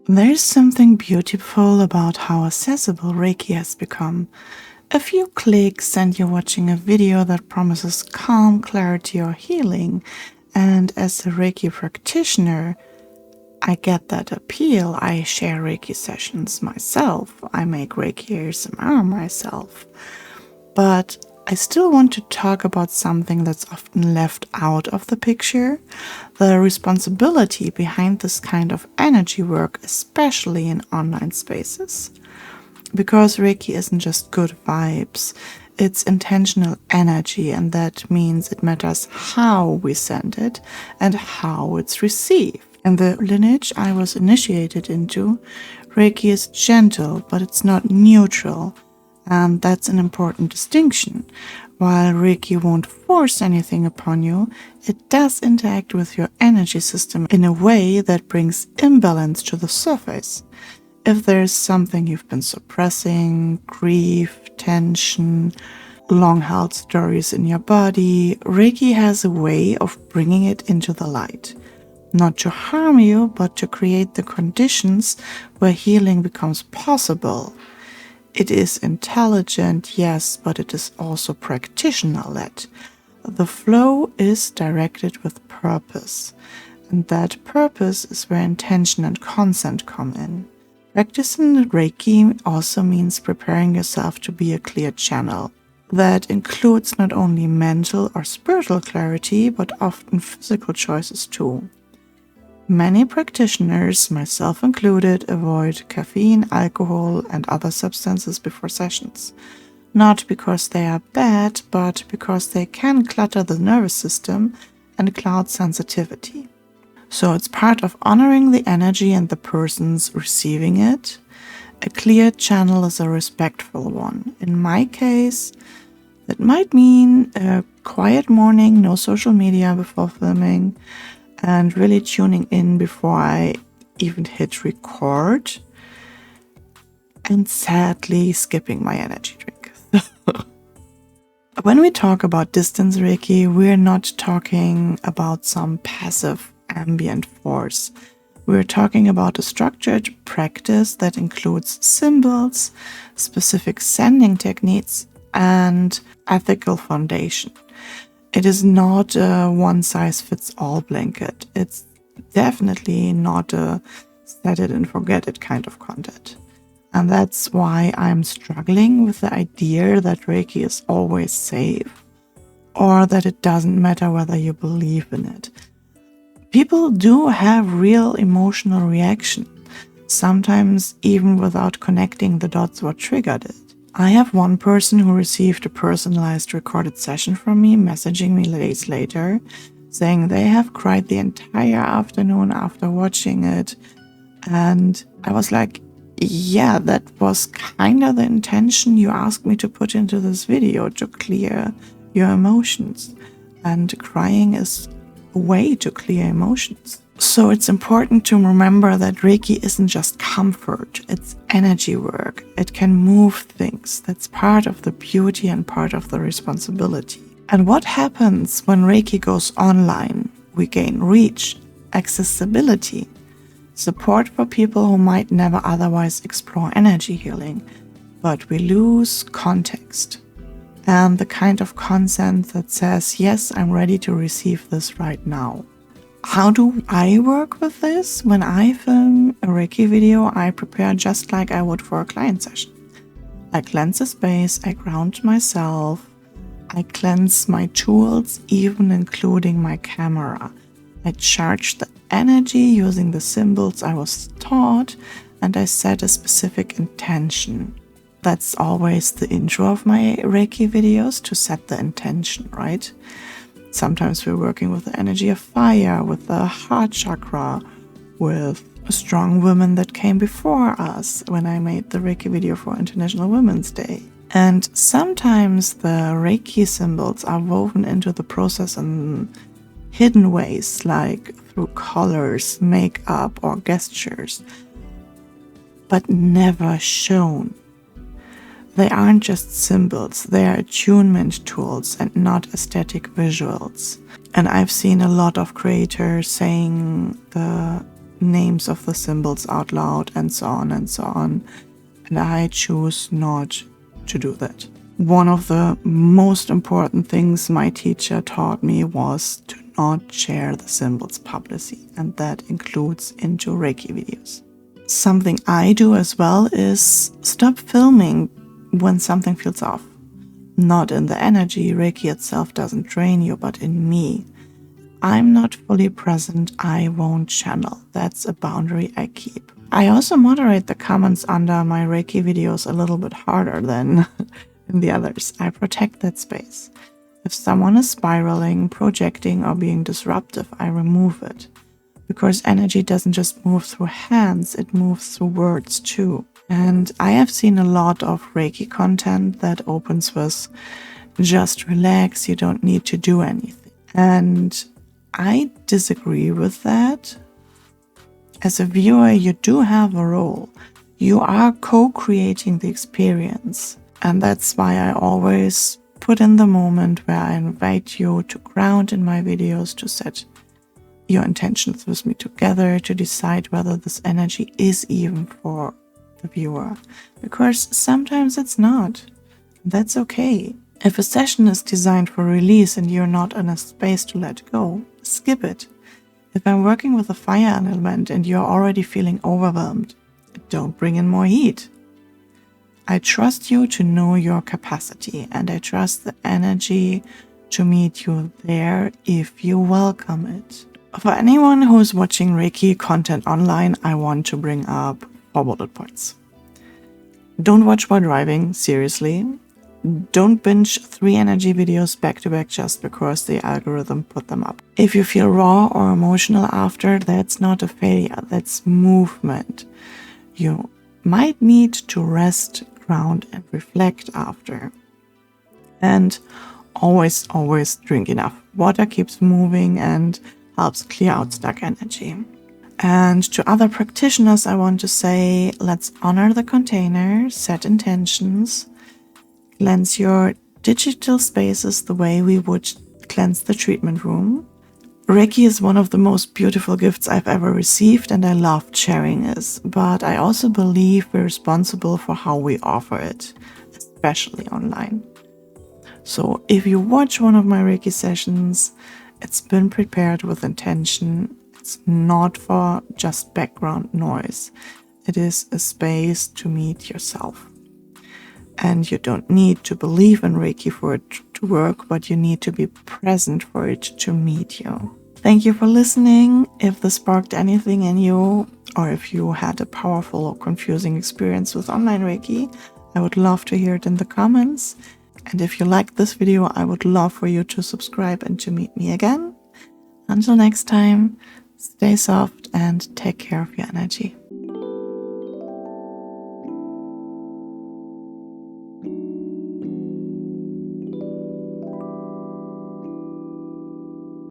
There's something beautiful about how accessible Reiki has become. A few clicks and you're watching a video that promises calm, clarity, or healing. And as a Reiki practitioner, I get that appeal. I share Reiki sessions myself. I make Reiki ASMR myself. But I still want to talk about something that's often left out of the picture, the responsibility behind this kind of energy work, especially in online spaces. Because Reiki isn't just good vibes, it's intentional energy, and that means it matters how we send it and how it's received. In the lineage I was initiated into, Reiki is gentle, but it's not neutral. And that's an important distinction. While Reiki won't force anything upon you, it does interact with your energy system in a way that brings imbalance to the surface. If there's something you've been suppressing, grief, tension, long-held stories in your body, Reiki has a way of bringing it into the light. Not to harm you, but to create the conditions where healing becomes possible. It is intelligent, yes, but it is also practitioner-led. The flow is directed with purpose, and that purpose is where intention and consent come in. Practicing Reiki also means preparing yourself to be a clear channel. That includes not only mental or spiritual clarity, but often physical choices too. Many practitioners, myself included, avoid caffeine, alcohol, and other substances before sessions. Not because they are bad, but because they can clutter the nervous system and cloud sensitivity. So it's part of honoring the energy and the persons receiving it. A clear channel is a respectful one. In my case, that might mean a quiet morning, no social media before filming, and really tuning in before I even hit record, and sadly skipping my energy drink. When we talk about distance Reiki, we're not talking about some passive ambient force. We're talking about a structured practice that includes symbols, specific sending techniques, and ethical foundation. It is not a one-size-fits-all blanket. It's definitely not a set it and forget it kind of content. And that's why I'm struggling with the idea that Reiki is always safe, or that it doesn't matter whether you believe in it. People do have real emotional reaction, sometimes even without connecting the dots what triggered it. I have one person who received a personalized recorded session from me, messaging me days later, saying they have cried the entire afternoon after watching it. And I was like, yeah, that was kind of the intention you asked me to put into this video, to clear your emotions. And crying is a way to clear emotions. So it's important to remember that Reiki isn't just comfort, it's energy work. It can move things. That's part of the beauty and part of the responsibility. And what happens when Reiki goes online? We gain reach, accessibility, support for people who might never otherwise explore energy healing, but we lose context and the kind of consent that says, yes, I'm ready to receive this right now. How do I work with this? When I film a Reiki video, I prepare just like I would for a client session. I cleanse the space, I ground myself, I cleanse my tools, even including my camera. I charge the energy using the symbols I was taught, and I set a specific intention. That's always the intro of my Reiki videos, to set the intention, right? Sometimes we're working with the energy of fire, with the heart chakra, with strong women that came before us when I made the Reiki video for International Women's Day. And sometimes the Reiki symbols are woven into the process in hidden ways, like through colors, makeup, or gestures, but never shown. They aren't just symbols, they are attunement tools and not aesthetic visuals. And I've seen a lot of creators saying the names of the symbols out loud and so on and so on. And I choose not to do that. One of the most important things my teacher taught me was to not share the symbols publicly, and that includes into Reiki videos. Something I do as well is stop filming when something feels off. Not in the energy, Reiki itself doesn't drain you, but in me. I'm not fully present, I won't channel. That's a boundary I keep. I also moderate the comments under my Reiki videos a little bit harder than in the others. I protect that space. If someone is spiraling, projecting, or being disruptive, I remove it. Because energy doesn't just move through hands, it moves through words too. And I have seen a lot of Reiki content that opens with, just relax, you don't need to do anything. And I disagree with that. As a viewer, you do have a role. You are co-creating the experience. And that's why I always put in the moment where I invite you to ground in my videos, to set your intentions with me together, to decide whether this energy is even for the viewer. Because sometimes it's not. That's okay. If a session is designed for release and you're not in a space to let go, skip it. If I'm working with a fire element and you're already feeling overwhelmed, don't bring in more heat. I trust you to know your capacity, and I trust the energy to meet you there if you welcome it. For anyone who is watching Reiki content online, I want to bring up 4 bullet points. Don't watch while driving, seriously. Don't binge 3 energy videos back to back just because the algorithm put them up. If you feel raw or emotional after, that's not a failure, that's movement. You might need to rest, ground, and reflect after. And always drink enough. Water keeps moving and helps clear out stuck energy. And to other practitioners, I want to say, let's honor the container, set intentions, cleanse your digital spaces the way we would cleanse the treatment room. Reiki is one of the most beautiful gifts I've ever received, and I loved sharing it. But I also believe we're responsible for how we offer it, especially online. So if you watch one of my Reiki sessions, it's been prepared with intention. It's not for just background noise. It is a space to meet yourself. And you don't need to believe in Reiki for it to work, but you need to be present for it to meet you. Thank you for listening. If this sparked anything in you, or if you had a powerful or confusing experience with online Reiki, I would love to hear it in the comments. And if you liked this video, I would love for you to subscribe and to meet me again. Until next time, stay soft and take care of your energy.